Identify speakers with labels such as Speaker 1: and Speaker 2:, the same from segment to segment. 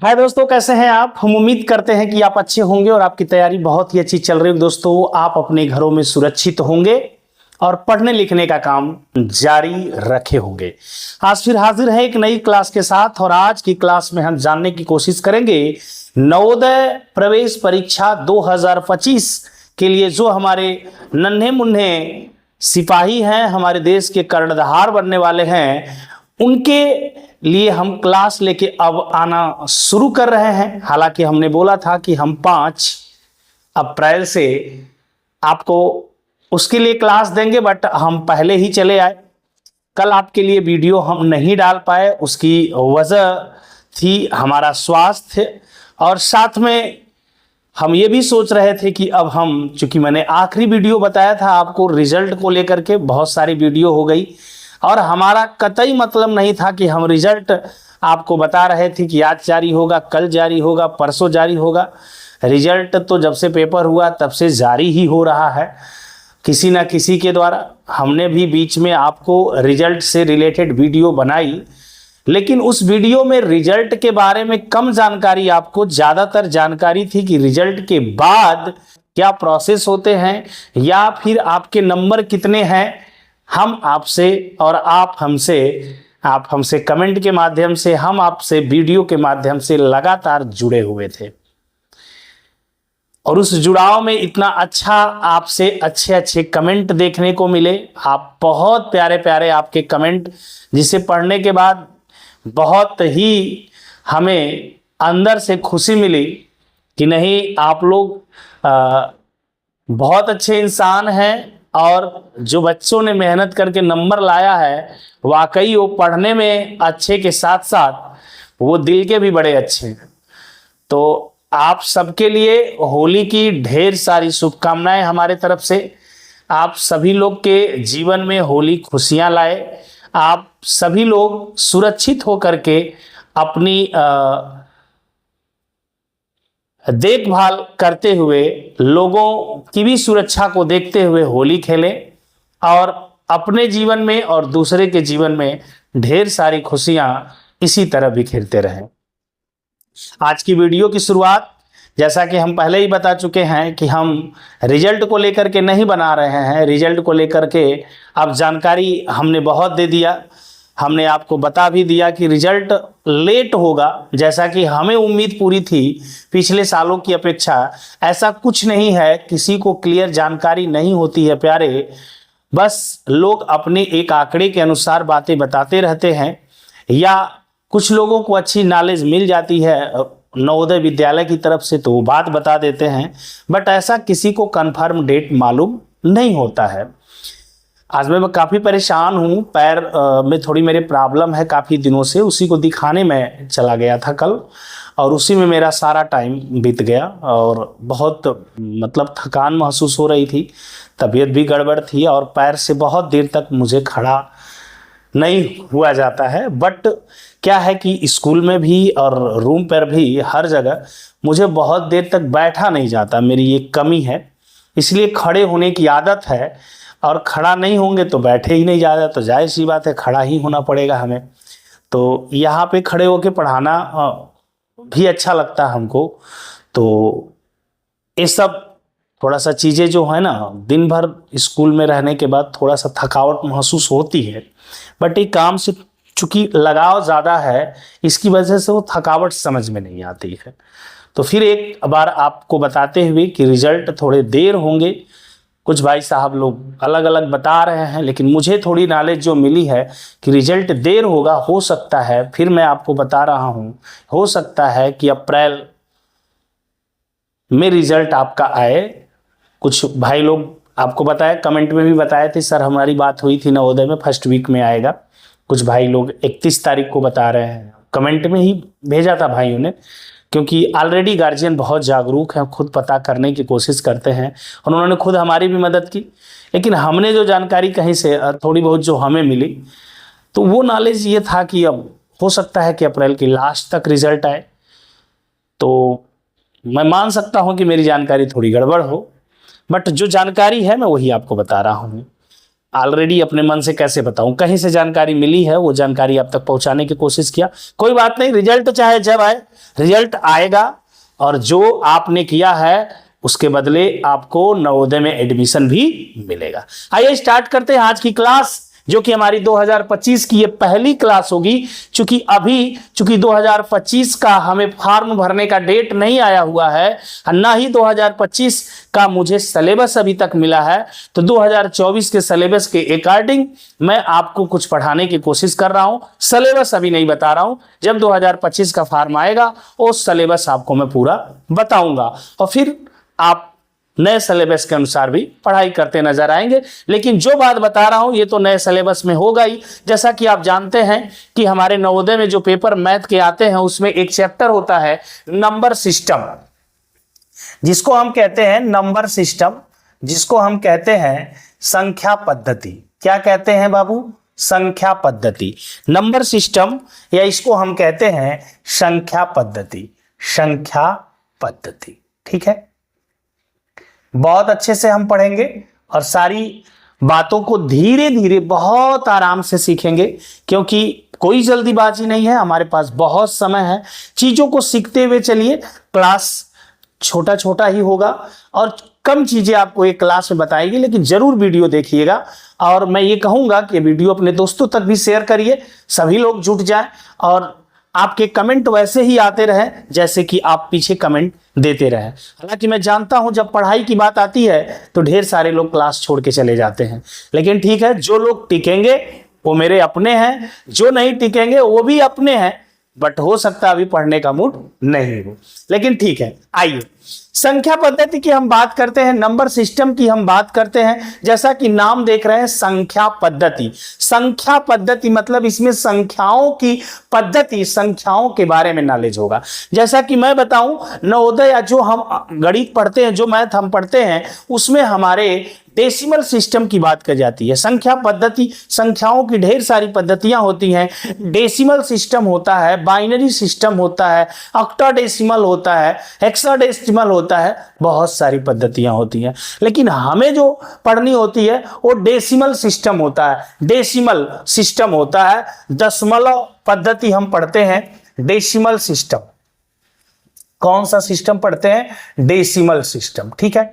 Speaker 1: हाय दोस्तों, कैसे हैं आप। हम उम्मीद करते हैं कि आप अच्छे होंगे और आपकी तैयारी बहुत ही अच्छी चल रही है। दोस्तों, आप अपने घरों में सुरक्षित होंगे और पढ़ने लिखने का काम जारी रखे होंगे। आज फिर हाजिर है एक नई क्लास के साथ और आज की क्लास में हम जानने की कोशिश करेंगे नवोदय प्रवेश परीक्षा 2025 के लिए जो हमारे नन्हे मुन्ने सिपाही हैं, हमारे देश के कर्णधार बनने वाले हैं, उनके लिए हम क्लास लेके अब आना शुरू कर रहे हैं। हालांकि हमने बोला था कि हम 5 अप्रैल से आपको उसके लिए क्लास देंगे, बट हम पहले ही चले आए। कल आपके लिए वीडियो हम नहीं डाल पाए, उसकी वजह थी हमारा स्वास्थ्य, और साथ में हम ये भी सोच रहे थे कि अब हम, चूंकि मैंने आखिरी वीडियो बताया था आपको रिजल्ट को लेकर के, बहुत सारी वीडियो हो गई और हमारा कतई मतलब नहीं था कि हम रिजल्ट आपको बता रहे थे कि आज जारी होगा, कल जारी होगा, परसों जारी होगा। रिजल्ट तो जब से पेपर हुआ तब से जारी ही हो रहा है किसी ना किसी के द्वारा। हमने भी बीच में आपको रिजल्ट से रिलेटेड वीडियो बनाई, लेकिन उस वीडियो में रिजल्ट के बारे में कम जानकारी, आपको ज़्यादातर जानकारी थी कि रिजल्ट के बाद क्या प्रोसेस होते हैं या फिर आपके नंबर कितने हैं। हम आपसे और आप हमसे कमेंट के माध्यम से, हम आपसे वीडियो के माध्यम से लगातार जुड़े हुए थे और उस जुड़ाव में इतना अच्छा आपसे अच्छे अच्छे कमेंट देखने को मिले। आप बहुत प्यारे प्यारे आपके कमेंट, जिसे पढ़ने के बाद बहुत ही हमें अंदर से खुशी मिली कि नहीं, आप लोग बहुत अच्छे इंसान हैं और जो बच्चों ने मेहनत करके नंबर लाया है, वाकई वो पढ़ने में अच्छे के साथ साथ वो दिल के भी बड़े अच्छे हैं। तो आप सबके लिए होली की ढेर सारी शुभकामनाएं हमारे तरफ से। आप सभी लोग के जीवन में होली खुशियां लाए। आप सभी लोग सुरक्षित होकर के अपनी देखभाल करते हुए, लोगों की भी सुरक्षा को देखते हुए होली खेलें और अपने जीवन में और दूसरे के जीवन में ढेर सारी खुशियां इसी तरह बिखेरते रहें। आज की वीडियो की शुरुआत, जैसा कि हम पहले ही बता चुके हैं कि हम रिजल्ट को लेकर के नहीं बना रहे हैं। रिजल्ट को लेकर के अब जानकारी हमने बहुत दे दिया, हमने आपको बता भी दिया कि रिजल्ट लेट होगा, जैसा कि हमें उम्मीद पूरी थी पिछले सालों की अपेक्षा। ऐसा कुछ नहीं है, किसी को क्लियर जानकारी नहीं होती है प्यारे, बस लोग अपने एक आंकड़े के अनुसार बातें बताते रहते हैं, या कुछ लोगों को अच्छी नॉलेज मिल जाती है नवोदय विद्यालय की तरफ से तो वो बात बता देते हैं, बट ऐसा किसी को कंफर्म डेट मालूम नहीं होता है। आज मैं काफ़ी परेशान हूँ, पैर में थोड़ी मेरे प्रॉब्लम है काफ़ी दिनों से, उसी को दिखाने में चला गया था कल और उसी में मेरा सारा टाइम बीत गया और बहुत मतलब थकान महसूस हो रही थी, तबीयत भी गड़बड़ थी और पैर से बहुत देर तक मुझे खड़ा नहीं हुआ जाता है। बट क्या है कि स्कूल में भी और रूम पर भी हर जगह मुझे बहुत देर तक बैठा नहीं जाता, मेरी ये कमी है, इसलिए खड़े होने की आदत है और खड़ा नहीं होंगे तो बैठे ही नहीं जाता, तो जाहिर सी बात है खड़ा ही होना पड़ेगा हमें। तो यहाँ पे खड़े होके पढ़ाना भी अच्छा लगता है हमको। तो ये सब थोड़ा सा चीज़ें जो है ना, दिन भर स्कूल में रहने के बाद थोड़ा सा थकावट महसूस होती है, बट ये काम से चूंकि लगाव ज़्यादा है, इसकी वजह से वो थकावट समझ में नहीं आती है। तो फिर एक बार आपको बताते हुए कि रिजल्ट थोड़े देर होंगे, कुछ भाई साहब लोग अलग अलग बता रहे हैं, लेकिन मुझे थोड़ी नॉलेज जो मिली है कि रिजल्ट देर होगा, हो सकता है, फिर मैं आपको बता रहा हूँ, हो सकता है कि अप्रैल में रिजल्ट आपका आए। कुछ भाई लोग आपको बताया, कमेंट में भी बताए थे, सर हमारी बात हुई थी नवोदय में फर्स्ट वीक में आएगा। कुछ भाई लोग 31 तारीख को बता रहे हैं, कमेंट में ही भेजा था भाइयों ने, क्योंकि ऑलरेडी गार्जियन बहुत जागरूक हैं, खुद पता करने की कोशिश करते हैं और उन्होंने खुद हमारी भी मदद की। लेकिन हमने जो जानकारी कहीं से थोड़ी बहुत जो हमें मिली, तो वो नॉलेज ये था कि अब हो सकता है कि अप्रैल के लास्ट तक रिजल्ट आए। तो मैं मान सकता हूँ कि मेरी जानकारी थोड़ी गड़बड़ हो, बट जो जानकारी है मैं वही आपको बता रहा हूँ। ऑलरेडी अपने मन से कैसे बताऊं, कहीं से जानकारी मिली है वो जानकारी आप तक पहुंचाने की कोशिश किया। कोई बात नहीं, रिजल्ट चाहे जब आए, रिजल्ट आएगा और जो आपने किया है उसके बदले आपको नवोदय में एडमिशन भी मिलेगा। आइए स्टार्ट करते हैं आज की क्लास, जो कि हमारी 2025 की ये पहली क्लास होगी। चूंकि 2025 का हमें फॉर्म भरने का डेट नहीं आया हुआ है और ना ही 2025 का मुझे सिलेबस अभी तक मिला है, तो 2024 के सिलेबस के अकॉर्डिंग मैं आपको कुछ पढ़ाने की कोशिश कर रहा हूं। सिलेबस अभी नहीं बता रहा हूं, जब 2025 का फॉर्म आएगा वो सिलेबस आपको मैं पूरा बताऊंगा और फिर आप नए सिलेबस के अनुसार भी पढ़ाई करते नजर आएंगे। लेकिन जो बात बता रहा हूं ये तो नए सिलेबस में होगा ही। जैसा कि आप जानते हैं कि हमारे नवोदय में जो पेपर मैथ के आते हैं उसमें एक चैप्टर होता है नंबर सिस्टम, जिसको हम कहते हैं नंबर सिस्टम, जिसको हम कहते हैं संख्या पद्धति। क्या कहते हैं बाबू? संख्या पद्धति। नंबर सिस्टम या इसको हम कहते हैं संख्या पद्धति। संख्या पद्धति, ठीक है। बहुत अच्छे से हम पढ़ेंगे और सारी बातों को धीरे धीरे बहुत आराम से सीखेंगे, क्योंकि कोई जल्दीबाजी नहीं है, हमारे पास बहुत समय है। चीजों को सीखते हुए चलिए। क्लास छोटा छोटा ही होगा और कम चीजें आपको एक क्लास में बताएगी, लेकिन जरूर वीडियो देखिएगा। और मैं ये कहूंगा कि वीडियो अपने दोस्तों तक भी शेयर करिए, सभी लोग जुट जाएं और आपके कमेंट वैसे ही आते रहे जैसे कि आप पीछे कमेंट देते रहे। हालांकि मैं जानता हूं जब पढ़ाई की बात आती है तो ढेर सारे लोग क्लास छोड़ के चले जाते हैं, लेकिन ठीक है, जो लोग टिकेंगे वो मेरे अपने हैं, जो नहीं टिकेंगे वो भी अपने हैं, बट हो सकता है अभी पढ़ने का मूड नहीं हो, लेकिन ठीक है। आइए संख्या पद्धति की हम बात करते हैं, नंबर सिस्टम की हम बात करते हैं। जैसा कि नाम देख रहे हैं संख्या पद्धति। संख्या पद्धति मतलब इसमें संख्याओं की पद्धति, संख्याओं के बारे में नॉलेज होगा। जैसा कि मैं बताऊं, नवोदय या जो हम गणित पढ़ते हैं, जो मैथ हम पढ़ते हैं, उसमें हमारे डेसिमल सिस्टम की बात की जाती है। संख्या पद्धति, संख्याओं की ढेर सारी पद्धतियां होती हैं। डेसिमल सिस्टम होता है, बाइनरी सिस्टम होता है, ऑक्टाडेसिमल होता है, हेक्साडेसिमल होता है, बहुत सारी पद्धतियां होती हैं। लेकिन हमें जो पढ़नी होती है वो डेसिमल सिस्टम होता है। डेसिमल सिस्टम होता है, दशमलव पद्धति हम पढ़ते हैं। डेसिमल सिस्टम, कौन सा सिस्टम पढ़ते हैं? डेसिमल सिस्टम, ठीक है।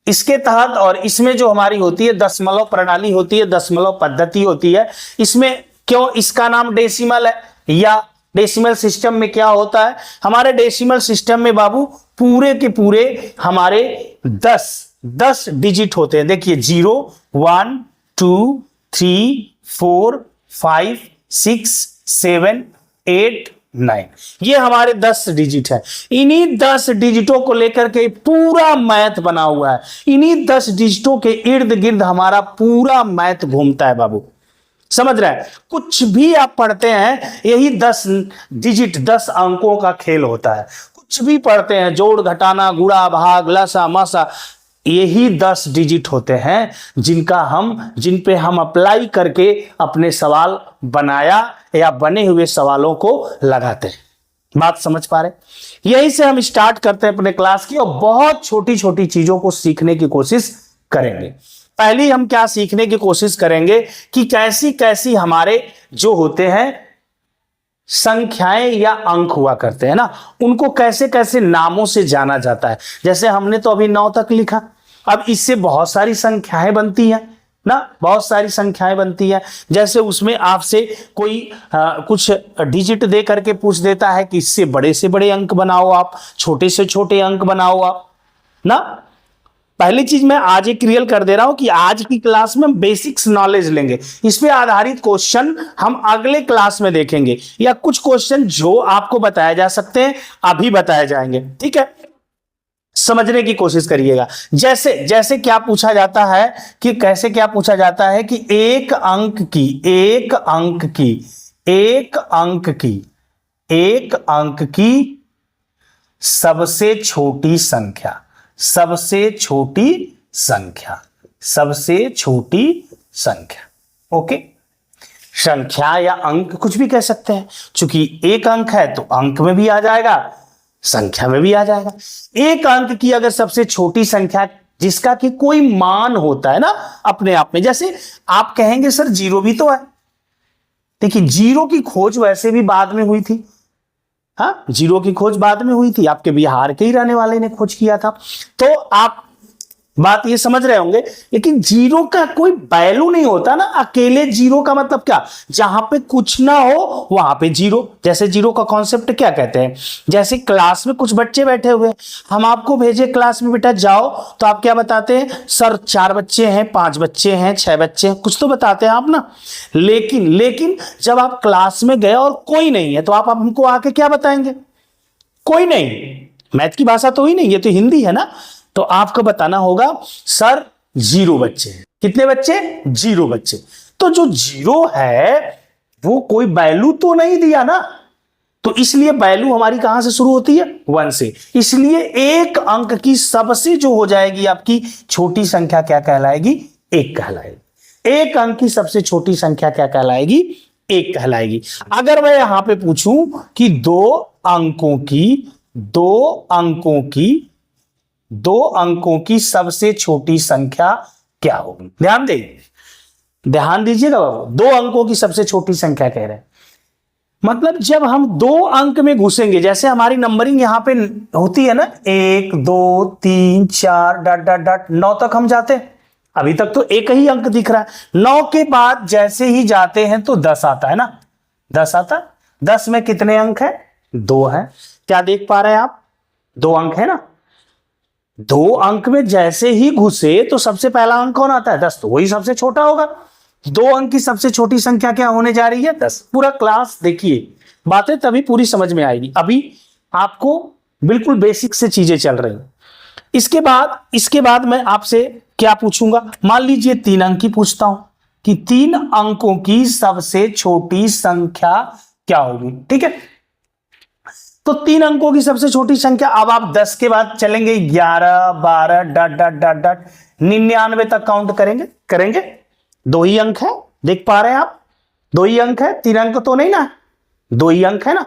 Speaker 1: इसके तहत और इसमें जो हमारी होती है दशमलव प्रणाली होती है, दशमलव पद्धति होती है। इसमें क्यों इसका नाम डेसिमल है या डेसिमल सिस्टम में क्या होता है? हमारे डेसिमल सिस्टम में बाबू पूरे के पूरे हमारे 10 डिजिट होते हैं। देखिए 0, 1, 2, 3, 4, 5, 6, 7, 8, 9, ये हमारे 10 डिजिट है। इन्हीं 10 डिजिटों को लेकर के पूरा मैथ बना हुआ है। इन्हीं 10 डिजिटों के इर्द गिर्द हमारा पूरा मैथ घूमता है बाबू, समझ रहे हैं? कुछ भी आप पढ़ते हैं यही 10 डिजिट, 10 अंकों का खेल होता है। कुछ भी पढ़ते हैं, जोड़ घटाना, गुणा भाग लसा मसा, यही 10 डिजिट होते हैं जिन पे हम अप्लाई करके अपने सवाल बनाया या बने हुए सवालों को लगाते हैं। बात समझ पा रहे? यही से हम स्टार्ट करते हैं अपने क्लास की और बहुत छोटी छोटी चीजों को सीखने की कोशिश करेंगे। पहली हम क्या सीखने की कोशिश करेंगे कि कैसी कैसी हमारे जो होते हैं संख्याएं या अंक हुआ करते हैं ना, उनको कैसे कैसे नामों से जाना जाता है। जैसे हमने तो अभी 9 तक लिखा, अब इससे बहुत सारी संख्याएं बनती हैं ना, बहुत सारी संख्याएं बनती हैं। जैसे उसमें आपसे कोई कुछ डिजिट दे करके पूछ देता है कि इससे बड़े से बड़े अंक बनाओ आप, छोटे से छोटे अंक बनाओ आप ना। पहली चीज मैं आज ही क्लियर कर दे रहा हूं कि आज की क्लास में बेसिक्स नॉलेज लेंगे, इस पे आधारित क्वेश्चन हम अगले क्लास में देखेंगे, या कुछ क्वेश्चन जो आपको बताए जा सकते हैं अभी बताए जाएंगे, ठीक है। समझने की कोशिश करिएगा। जैसे क्या पूछा जाता है कि कैसे क्या पूछा जाता है कि एक अंक की सबसे छोटी संख्या, ओके। संख्या या अंक कुछ भी कह सकते हैं, चूंकि एक अंक है तो अंक में भी आ जाएगा, संख्या में भी आ जाएगा। एक अंक की अगर सबसे छोटी संख्या जिसका कि कोई मान होता है ना अपने आप में। जैसे आप कहेंगे सर जीरो भी तो है, देखिए जीरो की खोज वैसे भी बाद में हुई थी। हाँ, जीरो की खोज बाद में हुई थी, आपके बिहार के ही रहने वाले ने खोज किया था। तो आप बात ये समझ रहे होंगे। लेकिन जीरो का कोई वैल्यू नहीं होता ना, अकेले जीरो का मतलब क्या, जहां पे कुछ ना हो वहां पे जीरो। जैसे जीरो का कॉन्सेप्ट क्या कहते हैं, जैसे क्लास में कुछ बच्चे बैठे हुए, हम आपको भेजे क्लास में बेटा जाओ, तो आप क्या बताते हैं, सर 4 बच्चे हैं, 5 बच्चे हैं, 6 बच्चे हैं, कुछ तो बताते हैं आप ना। लेकिन जब आप क्लास में गए और कोई नहीं है, तो आप हमको आके क्या बताएंगे, कोई नहीं। मैथ की भाषा तो ही नहीं, ये तो हिंदी है ना। तो आपको बताना होगा सर 0 बच्चे हैं। कितने बच्चे, 0 बच्चे। तो जो 0 है वो कोई वैल्यू तो नहीं दिया ना, तो इसलिए वैल्यू हमारी कहां से शुरू होती है, 1 से। इसलिए एक अंक की सबसे जो हो जाएगी आपकी छोटी संख्या क्या कहलाएगी, 1 कहलाएगी। एक अंक की सबसे छोटी संख्या क्या कहलाएगी, 1 कहलाएगी। अगर मैं यहां पे पूछूं कि दो अंकों की सबसे छोटी संख्या क्या होगी, ध्यान दीजिएगा बाबू। 2 अंकों की सबसे छोटी संख्या कह रहे हैं, मतलब जब हम 2 अंक में घुसेंगे, जैसे हमारी नंबरिंग यहां पे होती है ना, 1 2 3 4 डॉट डॉट डॉट 9 तक हम जाते हैं। अभी तक तो एक ही अंक दिख रहा है। 9 के बाद जैसे ही जाते हैं तो 10 आता है ना, 10 आता है। 10 में कितने अंक है, 2 है। क्या देख पा रहे हैं आप, 2 अंक है ना। 2 अंक में जैसे ही घुसे तो सबसे पहला अंक कौन आता है, 10, तो वही सबसे छोटा होगा। 2 अंक की सबसे छोटी संख्या क्या होने जा रही है, 10। पूरा क्लास देखिए, बातें तभी पूरी समझ में आएगी। अभी आपको बिल्कुल बेसिक से चीजें चल रही हैं। इसके बाद मैं आपसे क्या पूछूंगा, मान लीजिए 3 अंक की पूछता हूं कि 3 अंकों की सबसे छोटी संख्या क्या होगी। ठीक है, तो 3 अंकों की सबसे छोटी संख्या, अब आप 10 के बाद चलेंगे 11 12 डॉट डॉट डॉट डॉट 99 तक काउंट करेंगे। 2 ही अंक है, देख पा रहे हैं आप, 2 ही अंक है, 3 अंक तो नहीं ना, 2 ही अंक है ना।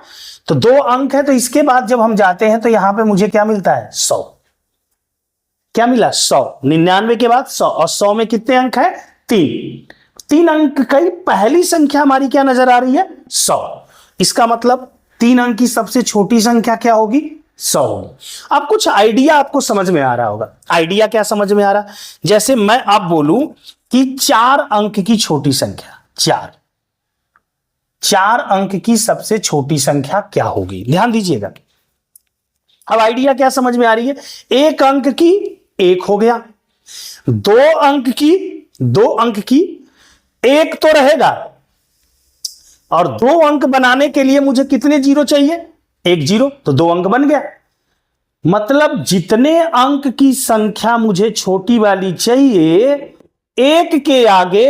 Speaker 1: तो 2 अंक है, तो इसके बाद जब हम जाते हैं तो यहां पे मुझे क्या मिलता है, 100। क्या मिला, 100। 99 के बाद 100, और 100 में कितने अंक है, 3 अंक की पहली संख्या हमारी क्या नजर आ रही है, 100। इसका मतलब 3 अंक की सबसे छोटी संख्या क्या होगी, 100 होगी। अब कुछ आइडिया आपको समझ में आ रहा होगा। आइडिया क्या समझ में आ रहा, जैसे मैं अब बोलूं कि 4 अंक की छोटी संख्या, 4 अंक की सबसे छोटी संख्या क्या होगी, ध्यान दीजिएगा। अब आइडिया क्या समझ में आ रही है, 1 अंक की 1 हो गया, 2 अंक की 1 तो रहेगा, और 2 अंक बनाने के लिए मुझे कितने जीरो चाहिए, 1 जीरो, तो 2 अंक बन गया। मतलब जितने अंक की संख्या मुझे छोटी वाली चाहिए, 1 के आगे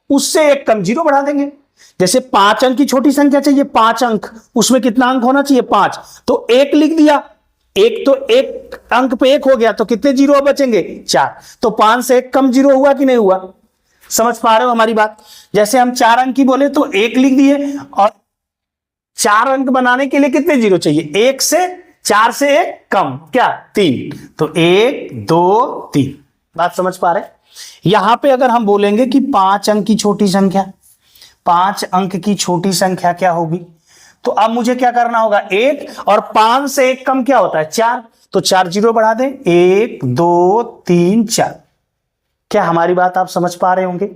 Speaker 1: उससे 1 कम जीरो बढ़ा देंगे। जैसे 5 अंक की छोटी संख्या चाहिए, 5 अंक, उसमें कितना अंक होना चाहिए, 5, तो 1 लिख दिया। 1 तो 1 अंक पे 1 हो गया, तो कितने जीरो बचेंगे, 4। तो 5 से 1 कम जीरो हुआ कि नहीं हुआ, समझ पा रहे हो हमारी बात। जैसे हम 4 अंक की बोले तो 1 लिख दिए, और 4 अंक बनाने के लिए कितने जीरो चाहिए, 1 से 4 से 1 कम, क्या, 3, तो 1 2 3। बात समझ पा रहे। यहां पे अगर हम बोलेंगे कि 5 अंक की छोटी संख्या, 5 अंक की छोटी संख्या क्या होगी, तो अब मुझे क्या करना होगा, 1, और 5 से 1 कम क्या होता है, 4, तो 4 जीरो बढ़ा दें, 1 2 3 4। क्या हमारी बात आप समझ पा रहे होंगे।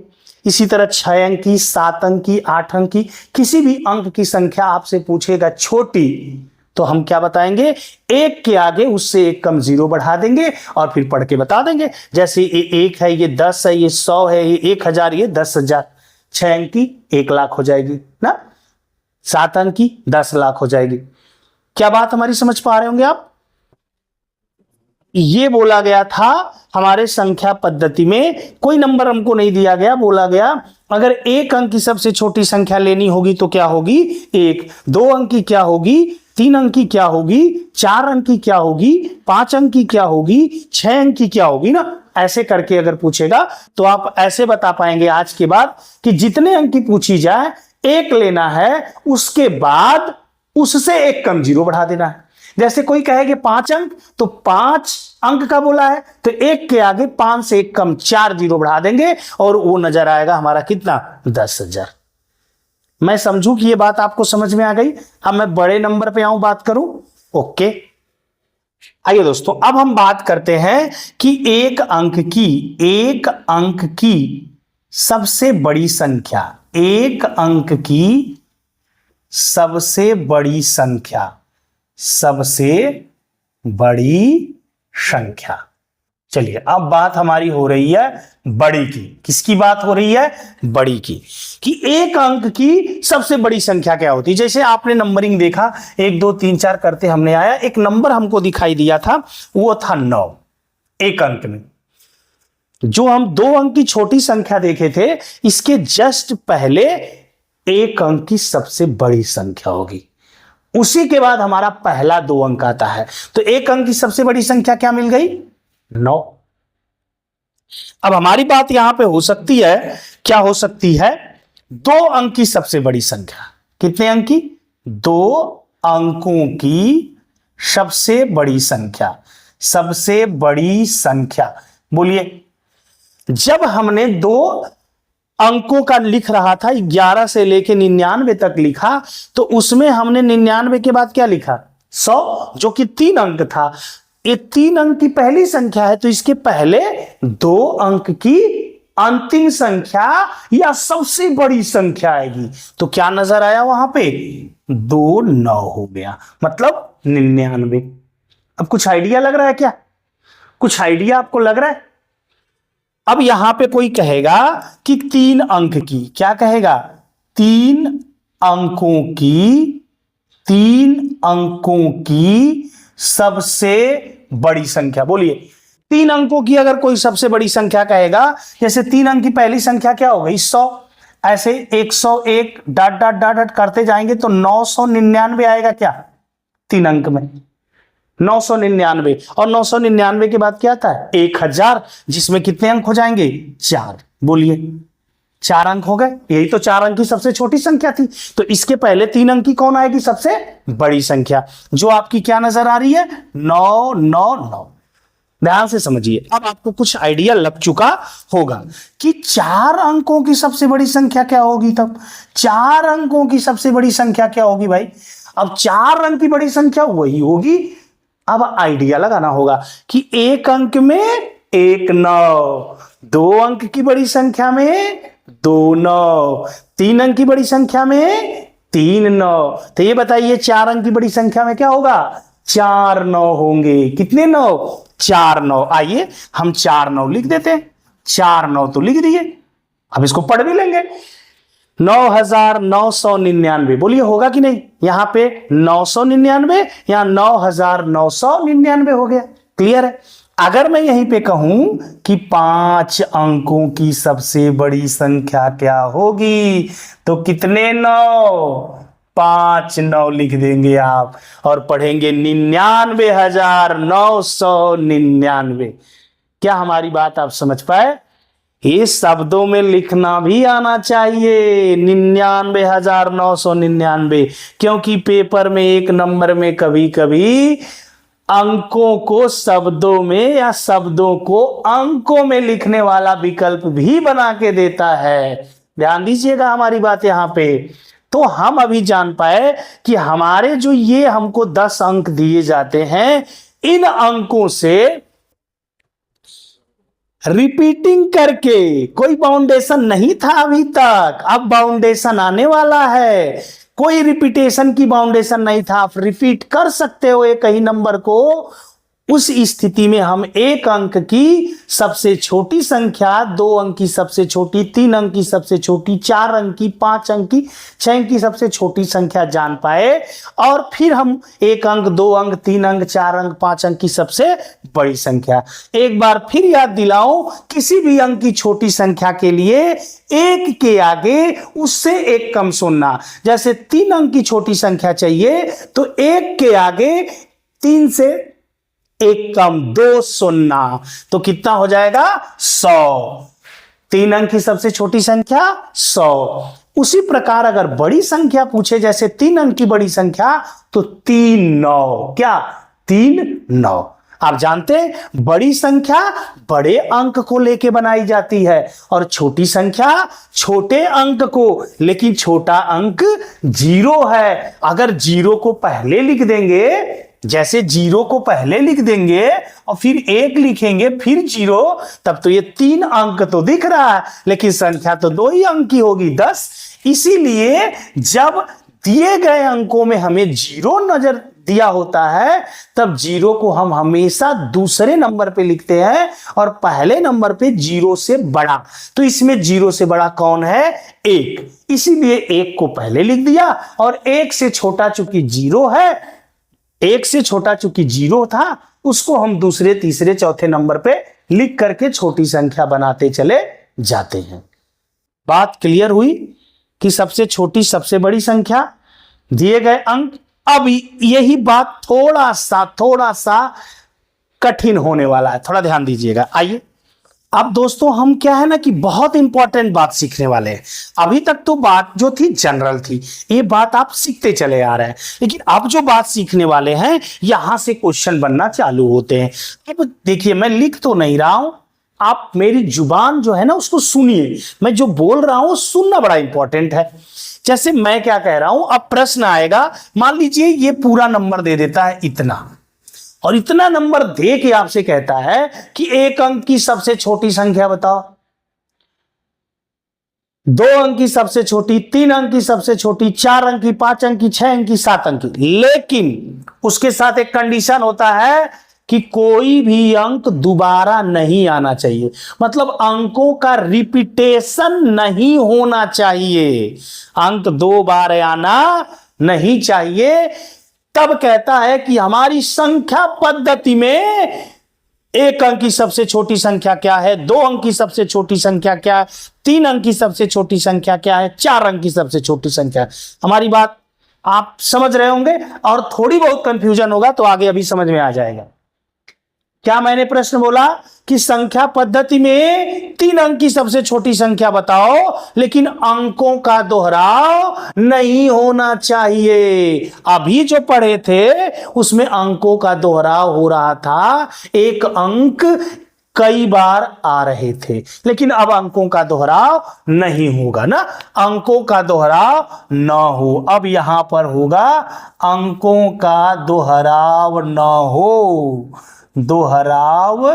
Speaker 1: इसी तरह 6 अंक की, 7 अंक की, 8 अंक की, किसी भी अंक की संख्या आपसे पूछेगा छोटी, तो हम क्या बताएंगे, 1 के आगे उससे 1 कम जीरो बढ़ा देंगे, और फिर पढ़ के बता देंगे। जैसे ये 1 है, ये 10 है, ये 100 है, ये 1000, ये 10,000। 6 अंक की 1 लाख हो जाएगी ना, 7 अंक की 10 लाख हो जाएगी। क्या बात हमारी समझ पा रहे होंगे आप। ये बोला गया था हमारे संख्या पद्धति में, कोई नंबर हमको नहीं दिया गया, बोला गया अगर 1 अंक की सबसे छोटी संख्या लेनी होगी तो क्या होगी, 1, 2 अंक की क्या होगी, 3 अंक की क्या होगी, 4 अंक की क्या होगी, 5 अंक की क्या होगी, 6 अंक की क्या होगी ना। ऐसे करके अगर पूछेगा तो आप ऐसे बता पाएंगे आज के बाद कि जितने अंक की पूछी जाए 1 लेना है, उसके बाद उससे 1 कम जीरो बढ़ा देना है। जैसे कोई कहेगा 5 अंक, तो 5 अंक का बोला है, तो 1 के आगे 5 से 1 कम 4 जीरो बढ़ा देंगे और वो नजर आएगा हमारा कितना, 10,000। मैं समझू कि ये बात आपको समझ में आ गई। अब मैं बड़े नंबर पे आऊं, बात करूं। ओके, आइए दोस्तों, अब हम बात करते हैं कि एक अंक की सबसे बड़ी संख्या, एक अंक की सबसे बड़ी संख्या, सबसे बड़ी संख्या। चलिए, अब बात हमारी हो रही है बड़ी की। किसकी बात हो रही है, बड़ी की, कि एक अंक की सबसे बड़ी संख्या क्या होती है। जैसे आपने नंबरिंग देखा, 1 2 3 4 करते हमने आया, एक नंबर हमको दिखाई दिया था, वो था 9 एक अंक में। जो हम 2 अंक की छोटी संख्या देखे थे, इसके जस्ट पहले एक अंक की सबसे बड़ी संख्या होगी, उसी के बाद हमारा पहला 2 अंक आता है। तो एक अंक की सबसे बड़ी संख्या क्या मिल गई, 9। अब हमारी बात यहां पे हो सकती है, क्या हो सकती है, 2 अंक की सबसे बड़ी संख्या। कितने अंक की, 2 अंकों की सबसे बड़ी संख्या, सबसे बड़ी संख्या। बोलिए, जब हमने 2 अंकों का लिख रहा था, 11 से लेके 99 तक लिखा, तो उसमें हमने 99 के बाद क्या लिखा, 100, जो कि 3 अंक था। ये 3 अंक की पहली संख्या है, तो इसके पहले 2 अंक की अंतिम संख्या या सबसे बड़ी संख्या आएगी। तो क्या नजर आया वहां पे, 2 9 हो गया, मतलब 99। अब कुछ आइडिया लग रहा है क्या, कुछ आइडिया आपको लग रहा है। अब यहां पे कोई कहेगा कि 3 अंक की, क्या कहेगा, 3 अंकों की, 3 अंकों की सबसे बड़ी संख्या। बोलिए, 3 अंकों की अगर कोई सबसे बड़ी संख्या कहेगा, जैसे 3 अंक की पहली संख्या क्या हो गई, 100, ऐसे 101 डॉट डॉट डॉट डॉट करते जाएंगे तो 999 आएगा क्या, 3 अंक में 999। और 999 के बाद क्या आता है, 1000, जिसमें कितने अंक हो जाएंगे, 4। बोलिए, 4 अंक हो गए। यही तो 4 अंक की सबसे छोटी संख्या थी। तो इसके पहले 3 अंक की कौन आएगी, सबसे बड़ी संख्या, जो आपकी क्या नजर आ रही है, 999। ध्यान से समझिए, अब आपको कुछ आइडिया लग चुका होगा कि 4 अंकों की सबसे बड़ी संख्या क्या होगी। तब 4 अंकों की सबसे बड़ी संख्या क्या होगी भाई, अब 4 अंक की बड़ी संख्या वही होगी। अब आइडिया लगाना होगा कि एक अंक में 1 9, 2 अंक की बड़ी संख्या में 2 9, 3 अंक की बड़ी संख्या में 3 9। तो ये बताइए 4 अंक की बड़ी संख्या में क्या होगा, 4 9 होंगे। कितने 9, 4 9। आइए हम 4 9 लिख देते हैं, 4 9 तो लिख दिए, अब इसको पढ़ भी लेंगे। 9,999। बोलिए होगा कि नहीं, यहां पे 999 या 9,999 हो गया। क्लियर है। अगर मैं यहीं पे कहूं कि 5 अंकों की सबसे बड़ी संख्या क्या होगी, तो कितने 9, 5 9 लिख देंगे आप और पढ़ेंगे 99,999। क्या हमारी बात आप समझ पाए, ये शब्दों में लिखना भी आना चाहिए, 99,999, क्योंकि पेपर में एक नंबर में कभी कभी अंकों को शब्दों में या शब्दों को अंकों में लिखने वाला विकल्प भी बना के देता है। ध्यान दीजिएगा हमारी बात यहां पे। तो हम अभी जान पाए कि हमारे जो ये हमको 10 अंक दिए जाते हैं, इन अंकों से रिपीटिंग करके, कोई बाउंडेशन नहीं था अभी तक, अब बाउंडेशन आने वाला है। कोई रिपीटेशन की बाउंडेशन नहीं था, आप रिपीट कर सकते हो एक ही नंबर को। उस स्थिति में हम एक अंक की सबसे छोटी संख्या, 2 अंक की सबसे छोटी, 3 अंक की सबसे छोटी, 4 अंक की, 5 अंक की, 6 अंक की सबसे छोटी संख्या जान पाए। और फिर हम 1 अंक, 2 अंक, 3 अंक, 4 अंक, 5 अंक की सबसे बड़ी संख्या। एक बार फिर याद दिलाऊं, किसी भी अंक की छोटी संख्या के लिए 1 के आगे उससे 1 कम सुनना। जैसे 3 अंक की छोटी संख्या चाहिए तो 1 के आगे 3 से 1 कम 2 सुनना, तो कितना हो जाएगा, 100। 3 अंक की सबसे छोटी संख्या 100, उसी प्रकार अगर बड़ी संख्या पूछे, जैसे 3 अंक की बड़ी संख्या, तो 3 9, क्या 3 9। आप जानते हैं बड़ी संख्या बड़े अंक को लेके बनाई जाती है और छोटी संख्या छोटे अंक को, लेकिन छोटा अंक 0 है। अगर 0 को पहले लिख देंगे, जैसे 0 को पहले लिख देंगे और फिर 1 लिखेंगे फिर 0, तब तो ये 3 अंक तो दिख रहा है, लेकिन संख्या तो 2 ही अंक की होगी, 10। इसीलिए जब दिए गए अंकों में हमें 0 नजर दिया होता है, तब 0 को हम हमेशा दूसरे नंबर पे लिखते हैं और पहले नंबर पे 0 से बड़ा। तो इसमें 0 से बड़ा कौन है? 1। इसीलिए 1 को पहले लिख दिया और 1 से छोटा चूंकि 0 है, 1 से छोटा चूंकि 0 था, उसको हम दूसरे, तीसरे, चौथे नंबर पे लिख करके छोटी संख्या बनाते चले जाते हैं। बात क्लियर हुई कि सबसे छोटी सबसे बड़ी संख्या, दिए गए अंक। अब यही बात थोड़ा सा कठिन होने वाला है, थोड़ा ध्यान दीजिएगा। आइए अब दोस्तों हम क्या है ना कि बहुत इंपॉर्टेंट बात सीखने वाले हैं। अभी तक तो बात जो थी जनरल थी, ये बात आप सीखते चले आ रहे हैं, लेकिन अब जो बात सीखने वाले हैं यहां से क्वेश्चन बनना चालू होते हैं। अब देखिए मैं लिख तो नहीं रहा हूं, आप मेरी जुबान जो है ना उसको सुनिए। मैं जो बोल रहा हूं सुनना बड़ा इंपॉर्टेंट है। जैसे मैं क्या कह रहा हूं, अब प्रश्न आएगा, मान लीजिए ये पूरा नंबर दे देता है इतना, और इतना नंबर दे के आपसे कहता है कि 1 अंक की सबसे छोटी संख्या बताओ, 2 अंक की सबसे छोटी, 3 अंक की सबसे छोटी, 4 अंक की, 5 अंक की, 6 अंक की, 7 अंक की। लेकिन उसके साथ एक कंडीशन होता है कि कोई भी अंक दोबारा नहीं आना चाहिए, मतलब अंकों का रिपीटेशन नहीं होना चाहिए, अंक 2 बार आना नहीं चाहिए। तब कहता है कि हमारी संख्या पद्धति में 1 अंक की सबसे छोटी संख्या क्या है, 2 अंक की सबसे छोटी संख्या क्या है, 3 अंक की सबसे छोटी संख्या क्या है, 4 अंक की सबसे छोटी संख्या है। हमारी बात आप समझ रहे होंगे, और थोड़ी बहुत कंफ्यूजन होगा तो आगे अभी समझ में आ जाएगा। क्या मैंने प्रश्न बोला कि संख्या पद्धति में 3 अंक की सबसे छोटी संख्या बताओ, लेकिन अंकों का दोहराव नहीं होना चाहिए। अभी जो पढ़े थे उसमें अंकों का दोहराव हो रहा था, एक अंक कई बार आ रहे थे, लेकिन अब अंकों का दोहराव नहीं होगा ना, अंकों का दोहराव न हो। अब यहां पर होगा अंकों का दोहराव न हो, दोहराव,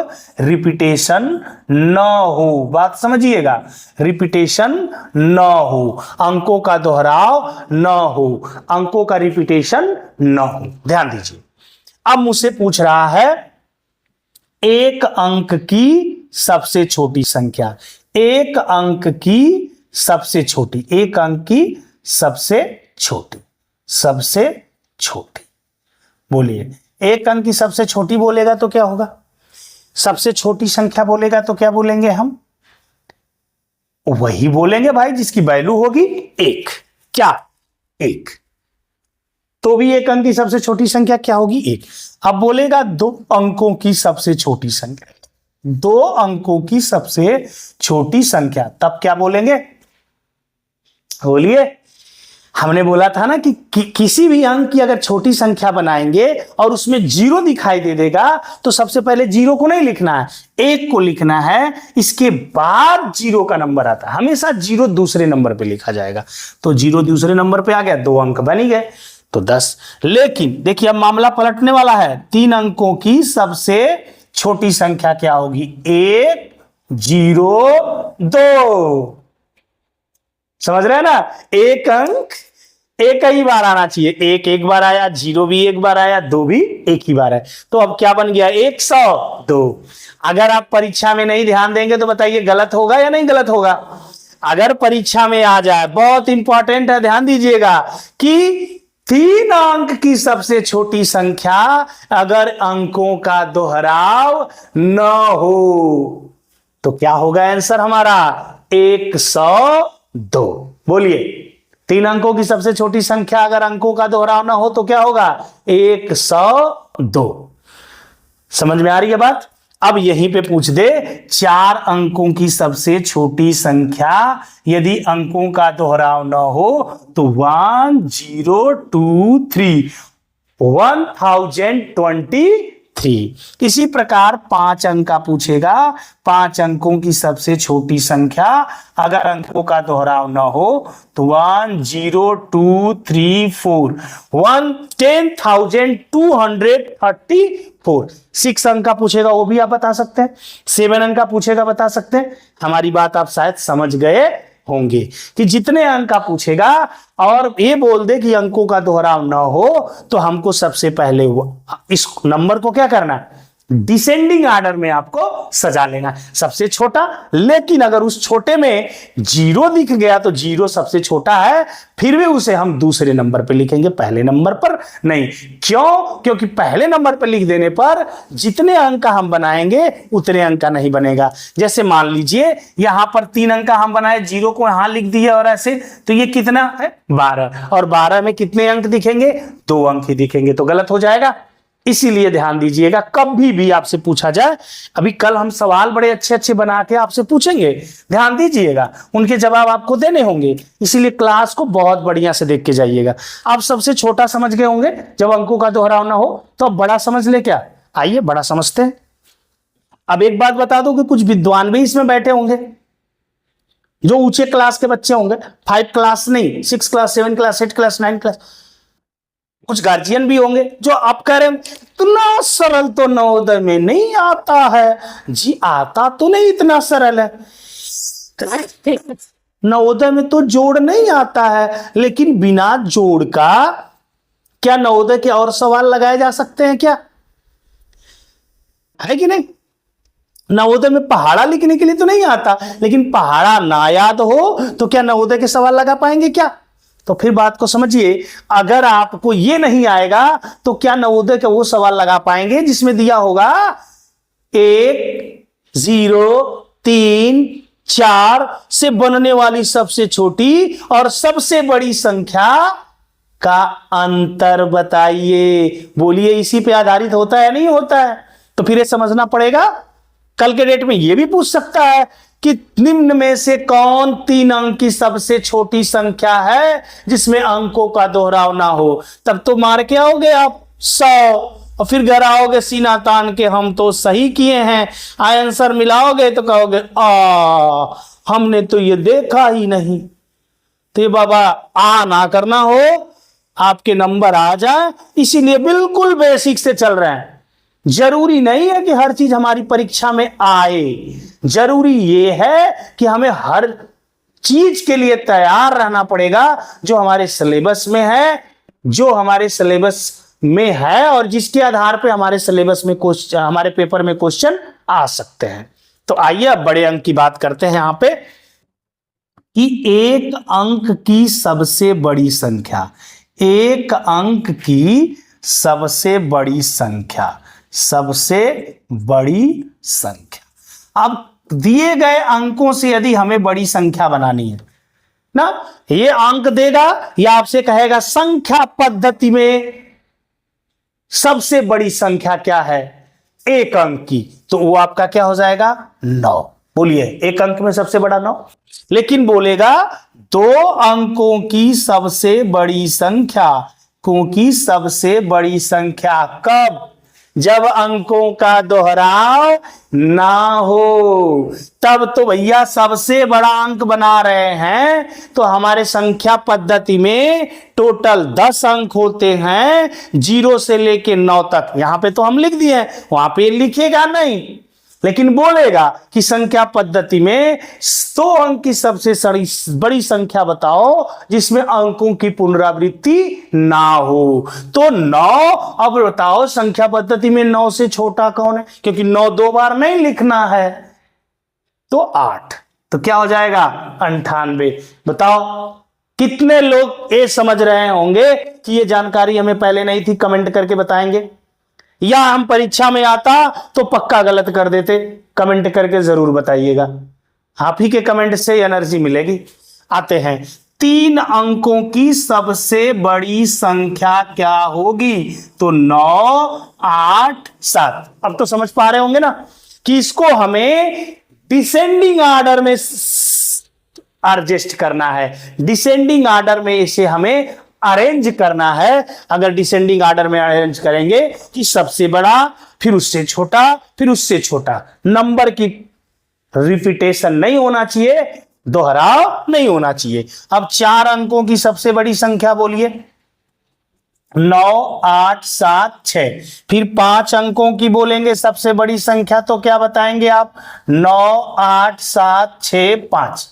Speaker 1: रिपीटेशन न हो। बात समझिएगा, रिपीटेशन न हो, अंकों का दोहराव न हो, अंकों का रिपीटेशन न हो। ध्यान दीजिए, अब मुझसे पूछ रहा है 1 अंक की सबसे छोटी संख्या, 1 अंक की सबसे छोटी, 1 अंक की सबसे छोटी, सबसे छोटी। बोलिए, 1 अंक की सबसे छोटी बोलेगा तो क्या होगा, सबसे छोटी संख्या बोलेगा तो क्या बोलेंगे हम? वही बोलेंगे भाई जिसकी वैल्यू होगी 1। क्या 1? तो भी 1 अंक की सबसे छोटी संख्या क्या होगी? 1। अब बोलेगा 2 अंकों की सबसे छोटी संख्या, 2 अंकों की सबसे छोटी संख्या, तब क्या बोलेंगे? बोलिए, हमने बोला था ना कि किसी भी अंक की अगर छोटी संख्या बनाएंगे और उसमें 0 दिखाई दे देगा तो सबसे पहले 0 को नहीं लिखना है, 1 को लिखना है, इसके बाद 0 का नंबर आता है। हमेशा 0 दूसरे नंबर पे लिखा जाएगा, तो 0 दूसरे नंबर पे आ गया, 2 अंक बन ही गए, तो 10। लेकिन देखिए अब मामला पलटने वाला है, 3 अंकों की सबसे छोटी संख्या क्या होगी? 1 0 2। समझ रहे हैं ना, 1 अंक 1 ही बार आना चाहिए, 1 एक बार आया, 0 भी 1 बार आया, 2 भी 1 ही बार है, तो अब क्या बन गया? 102। अगर आप परीक्षा में नहीं ध्यान देंगे तो बताइए गलत होगा या नहीं गलत होगा? अगर परीक्षा में आ जाए, बहुत इंपॉर्टेंट है, ध्यान दीजिएगा कि 3 अंक की सबसे छोटी संख्या अगर अंकों का दोहराव न हो तो क्या होगा आंसर हमारा? 102। बोलिए, 3 अंकों की सबसे छोटी संख्या अगर अंकों का दोहराव ना हो तो क्या होगा? 102। समझ में आ रही है बात? अब यहीं पे पूछ दे 4 अंकों की सबसे छोटी संख्या, यदि अंकों का दोहराव न हो तो 1 0 2 3 1023। इसी प्रकार 5 अंक का पूछेगा, 5 अंकों की सबसे छोटी संख्या, अगर अंकों का दोहराव न हो तो 1 0 2 3 4 10,234। 6 अंक का पूछेगा, वो भी आप बता सकते हैं। 7 अंक का पूछेगा, बता सकते हैं। हमारी बात आप शायद समझ गए होंगे कि जितने अंक का पूछेगा और ये बोल दे कि अंकों का दोहराव ना हो तो हमको सबसे पहले इस नंबर को क्या करना है, डिसेंडिंग ऑर्डर में आपको सजा लेना, सबसे छोटा। लेकिन अगर उस छोटे में 0 दिख गया तो 0 सबसे छोटा है, फिर भी उसे हम दूसरे नंबर पर लिखेंगे, पहले नंबर पर नहीं। क्यों? क्योंकि पहले नंबर पर लिख देने पर जितने अंक का हम बनाएंगे उतने अंक का नहीं बनेगा। जैसे मान लीजिए यहां पर 3 अंक का हम बनाए, 0 को यहां लिख दिए और ऐसे, तो ये कितना है 12, और 12 में कितने अंक दिखेंगे, 2 अंक ही दिखेंगे, तो गलत हो जाएगा। इसीलिए ध्यान दीजिएगा, कभी भी आपसे पूछा जाए, अभी कल हम सवाल बड़े अच्छे अच्छे बना के आपसे पूछेंगे, ध्यान दीजिएगा, उनके जवाब आपको देने होंगे, इसीलिए क्लास को बहुत बढ़िया से देख के जाइएगा। आप सबसे छोटा समझ गए होंगे, जब अंकों का दोहराव ना हो तो अब बड़ा समझ ले क्या, आइए बड़ा समझते हैं। अब एक बात बता दो कि कुछ विद्वान भी इसमें बैठे होंगे, जो ऊंचे क्लास के बच्चे होंगे, 5 क्लास नहीं, 6 क्लास 7 क्लास 8 क्लास 9 क्लास, कुछ गार्जियन भी होंगे जो आप कह रहे हैं इतना सरल तो नवोदय में नहीं आता है। जी आता तो नहीं इतना सरल है, नवोदय में तो जोड़ नहीं आता है, लेकिन बिना जोड़ का क्या नवोदय के और सवाल लगाए जा सकते हैं क्या, है कि नहीं? नवोदय में पहाड़ा लिखने के लिए तो नहीं आता, लेकिन पहाड़ा ना याद हो तो क्या नवोदय के सवाल लगा पाएंगे क्या? तो फिर बात को समझिए, अगर आपको ये नहीं आएगा तो क्या नवोदय के वो सवाल लगा पाएंगे जिसमें दिया होगा 1 0 3 4 से बनने वाली सबसे छोटी और सबसे बड़ी संख्या का अंतर बताइए। बोलिए, इसी पे आधारित होता है नहीं होता है? तो फिर ये समझना पड़ेगा। कल के डेट में ये भी पूछ सकता है कि निम्न में से कौन 3 अंक की सबसे छोटी संख्या है जिसमें अंकों का दोहराव ना हो। तब तो मार के आओगे आप 100 और फिर घर आओगे सीना तान के हम तो सही किए हैं, आंसर मिलाओगे तो कहोगे हमने तो ये देखा ही नहीं। तो ये बाबा आ ना करना हो, आपके नंबर आ जाए, इसीलिए बिल्कुल बेसिक से चल रहे हैं। जरूरी नहीं है कि हर चीज हमारी परीक्षा में आए, जरूरी ये है कि हमें हर चीज के लिए तैयार रहना पड़ेगा जो हमारे सिलेबस में है, जो हमारे सिलेबस में है और जिसके आधार पे हमारे सिलेबस में क्वेश्चन, हमारे पेपर में क्वेश्चन आ सकते हैं। तो आइए अब बड़े अंक की बात करते हैं यहां पे कि 1 अंक की सबसे बड़ी संख्या, 1 अंक की सबसे बड़ी संख्या, सबसे बड़ी संख्या। अब दिए गए अंकों से यदि हमें बड़ी संख्या बनानी है ना, ये अंक देगा या आपसे कहेगा संख्या पद्धति में सबसे बड़ी संख्या क्या है 1 अंक की, तो वो आपका क्या हो जाएगा 9। बोलिए, 1 अंक में सबसे बड़ा 9। लेकिन बोलेगा 2 अंकों की सबसे बड़ी संख्या, क्योंकि सबसे बड़ी संख्या कब, जब अंकों का दोहराव ना हो। तब तो भैया सबसे बड़ा अंक बना रहे हैं तो हमारे संख्या पद्धति में टोटल 10 अंक होते हैं 0 से लेके 9 तक। यहां पे तो हम लिख दिए हैं, वहां पे लिखेगा नहीं, लेकिन बोलेगा कि संख्या पद्धति में 100 अंक की सबसे बड़ी संख्या बताओ जिसमें अंकों की पुनरावृत्ति ना हो। तो 9, अब बताओ संख्या पद्धति में 9 से छोटा कौन है, क्योंकि 9 2 बार नहीं लिखना है, तो 8। तो क्या हो जाएगा 98। बताओ कितने लोग ये समझ रहे होंगे कि ये जानकारी हमें पहले नहीं थी, कमेंट करके बताएंगे, या हम परीक्षा में आता तो पक्का गलत कर देते, कमेंट करके जरूर बताइएगा। आप ही के कमेंट से एनर्जी मिलेगी। आते हैं 3 अंकों की सबसे बड़ी संख्या क्या होगी, तो 9 8 7। अब तो समझ पा रहे होंगे ना, कि इसको हमें डिसेंडिंग ऑर्डर में एडजस्ट करना है, डिसेंडिंग ऑर्डर में इसे हमें अरेंज करना है। अगर डिसेंडिंग ऑर्डर में अरेंज करेंगे कि सबसे बड़ा, फिर उससे छोटा, फिर उससे छोटा, नंबर की रिपीटेशन नहीं होना चाहिए, दोहराव नहीं होना चाहिए। अब 4 अंकों की सबसे बड़ी संख्या बोलिए, 9, 8, 7, 6। फिर 5 अंकों की बोलेंगे सबसे बड़ी संख्या, तो क्या बताएंगे आप? 9, 8, 7, 6, 5।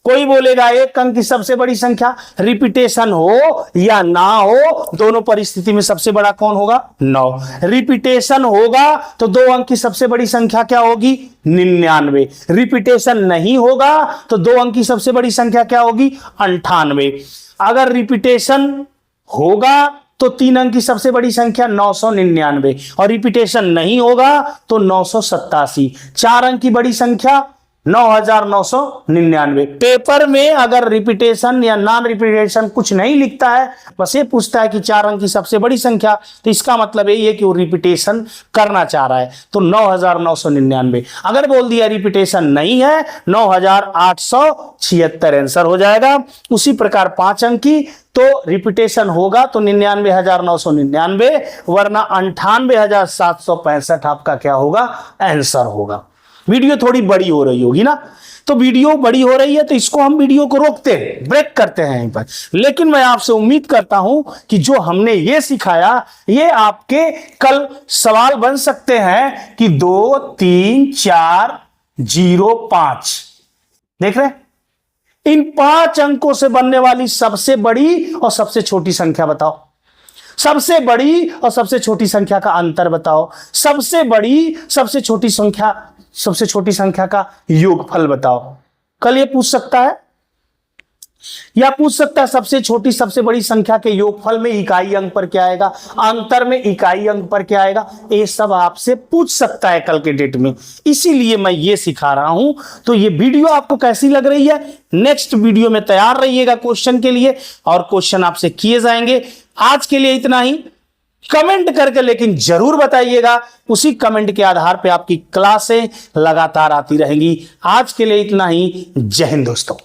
Speaker 1: कोई बोलेगा 1 अंक की सबसे बड़ी संख्या, रिपीटेशन हो या ना हो, दोनों परिस्थिति में सबसे बड़ा कौन होगा? 9। रिपीटेशन होगा तो 2 अंक की सबसे बड़ी संख्या क्या होगी? 99। रिपीटेशन नहीं होगा तो 2 अंक की सबसे बड़ी संख्या क्या होगी? 98। अगर रिपीटेशन होगा तो 3 अंक की सबसे बड़ी संख्या 999, और रिपीटेशन नहीं होगा तो 987। 4 अंक की बड़ी संख्या 9999। पेपर में अगर रिपीटेशन या नॉन रिपीटेशन कुछ नहीं लिखता है, बस ये पूछता है कि 4 अंक की सबसे बड़ी संख्या, तो इसका मतलब यही है कि वो रिपीटेशन करना चाह रहा है, तो 9999। अगर बोल दिया रिपीटेशन नहीं है, 9876 आंसर हो जाएगा। उसी प्रकार 5 अंक की तो रिपीटेशन होगा तो 99,999, वरना 98,765 आपका क्या होगा? आंसर होगा। वीडियो थोड़ी बड़ी हो रही होगी ना, तो वीडियो बड़ी हो रही है तो इसको हम वीडियो को रोकते हैं, ब्रेक करते हैं यहीं पर। लेकिन मैं आपसे उम्मीद करता हूं कि जो हमने ये सिखाया, ये आपके कल सवाल बन सकते हैं कि 2, 3, 4, 0, 5। देख रहे हैं? इन 5 अंकों से बनने वाली सबसे बड़ी और सबसे छोटी संख्या बताओ, सबसे बड़ी और सबसे छोटी संख्या का अंतर बताओ, सबसे बड़ी सबसे छोटी संख्या का योगफल बताओ। कल ये पूछ सकता है, या पूछ सकता है सबसे छोटी सबसे बड़ी संख्या के योगफल में इकाई अंक पर क्या आएगा, अंतर में इकाई अंक पर क्या आएगा। ये सब आपसे पूछ सकता है कल के डेट में, इसीलिए मैं ये सिखा रहा हूं। तो ये वीडियो आपको कैसी लग रही है? नेक्स्ट वीडियो में तैयार रहिएगा क्वेश्चन के लिए, और क्वेश्चन आपसे किए जाएंगे। आज के लिए इतना ही। कमेंट करके लेकिन जरूर बताइएगा, उसी कमेंट के आधार पे आपकी क्लासें लगातार आती रहेंगी। आज के लिए इतना ही। जय हिंद दोस्तों।